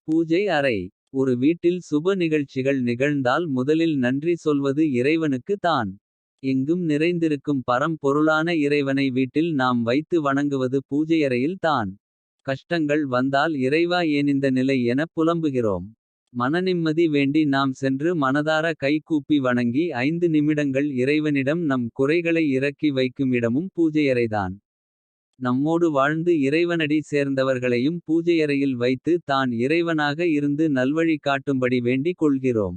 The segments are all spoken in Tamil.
பூஜை அறை. ஒரு வீட்டில் சுப நிகழ்ச்சிகள் நிகழ்ந்தால் முதலில் நன்றி சொல்வது இறைவனுக்கு தான். எங்கும் நிறைந்திருக்கும் பரம்பொருளான இறைவனை வீட்டில் நாம் வைத்து வணங்குவது பூஜையறையில் தான். கஷ்டங்கள் வந்தால் இறைவா ஏனிந்த நிலை எனப் புலம்புகிறோம். மனநிம்மதி வேண்டி நாம் சென்று மனதார கைகூப்பி வணங்கி 5 நிமிடங்கள் இறைவனிடம் நம் குறைகளை இறக்கி வைக்கும் இடமும் பூஜையறைதான். நம்மோடு வாழ்ந்து இறைவனடி சேர்ந்தவர்களையும் பூஜையறையில் வைத்து தான் இறைவனாக இருந்து நல்வழி காட்டும்படி வேண்டிக் கொள்கிறோம்.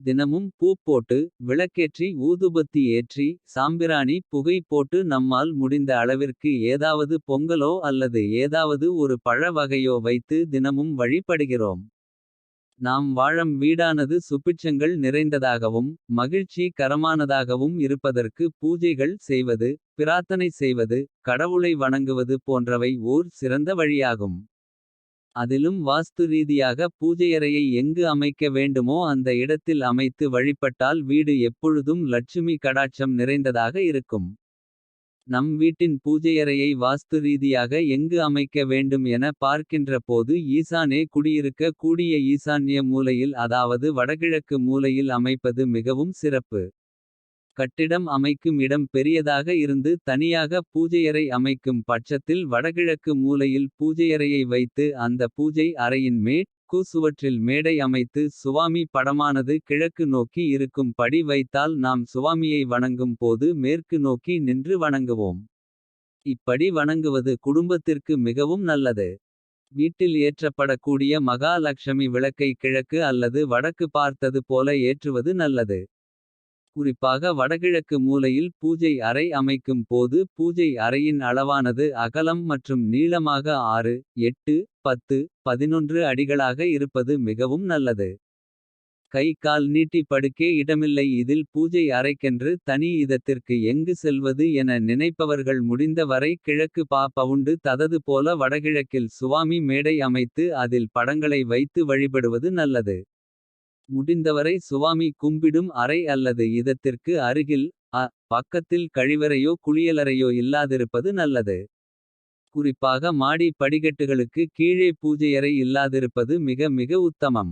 தினமும் பூ போட்டு விளக்கேற்றி ஊதுபத்தி ஏற்றி சாம்பிராணி புகை போட்டு நம்மால் முடிந்த அளவிற்கு ஏதாவது பொங்கலோ அல்லது ஏதாவது ஒரு பழ வகையோ வைத்து தினமும் வழிபடுகிறோம். நாம் வாழும் வீடானது சுபிட்சங்கள் நிறைந்ததாகவும் மகிழ்ச்சி கரமானதாகவும் இருப்பதற்கு பூஜைகள் செய்வது. பிரார்த்தனை செய்வது கடவுளை வணங்குவது போன்றவை ஓர் சிறந்த வழியாகும். அதிலும் வாஸ்து ரீதியாக பூஜையறையை எங்கு அமைக்க வேண்டுமோ அந்த இடத்தில் அமைத்து வழிபட்டால் வீடு எப்பொழுதும் லட்சுமி கடாட்சம் நிறைந்ததாக இருக்கும். நம் வீட்டின் பூஜையறையை வாஸ்து ரீதியாக எங்கு அமைக்க வேண்டும் என பார்க்கின்ற போது ஈசானே குடியிருக்க கூடிய ஈசான்ய மூலையில் அதாவது வடகிழக்கு மூலையில் அமைப்பது மிகவும் சிறப்பு. கட்டிடம் அமைக்கும் இடம் பெரியதாக இருந்து தனியாக பூஜையறை அமைக்கும் பட்சத்தில் வடகிழக்கு மூலையில் பூஜையறையை வைத்து அந்த பூஜை அறையின் சுவற்றில் மேடை அமைத்து சுவாமி படமானது கிழக்கு நோக்கி இருக்கும் படி வைத்தால் நாம் சுவாமியை வணங்கும் போது மேற்கு நோக்கி நின்று வணங்குவோம். இப்படி வணங்குவது குடும்பத்திற்கு மிகவும் நல்லது. வீட்டில் ஏற்றப்படக்கூடிய மகாலட்சுமி விளக்கை கிழக்கு அல்லது வடக்கு பார்த்தது போல ஏற்றுவது நல்லது. குறிப்பாக வடகிழக்கு மூலையில் பூஜை அறை அமைக்கும் போது பூஜை அறையின் அளவானது அகலம் மற்றும் நீளமாக 6, 8, 10, 11 அடிகளாக இருப்பது மிகவும் நல்லது. கை கால் நீட்டி படுக்கே இடமில்லை இதில் பூஜை அறைக்கென்று தனி இதத்திற்கு எங்கு செல்வது என நினைப்பவர்கள் முடிந்த வரை கிழக்கு பவுண்டு ததது போல வடகிழக்கில் சுவாமி மேடை அமைத்து அதில் படங்களை வைத்து வழிபடுவது நல்லது. முடிந்தவரை சுவாமி கும்பிடும் அறை அல்லது இதத்திற்கு அருகில் பக்கத்தில் கழிவறையோ குளியலறையோ இல்லாதிருப்பது நல்லது. குறிப்பாக மாடி படிக்கட்டுகளுக்கு கீழே பூஜையறை இல்லாதிருப்பது மிக மிக உத்தமம்.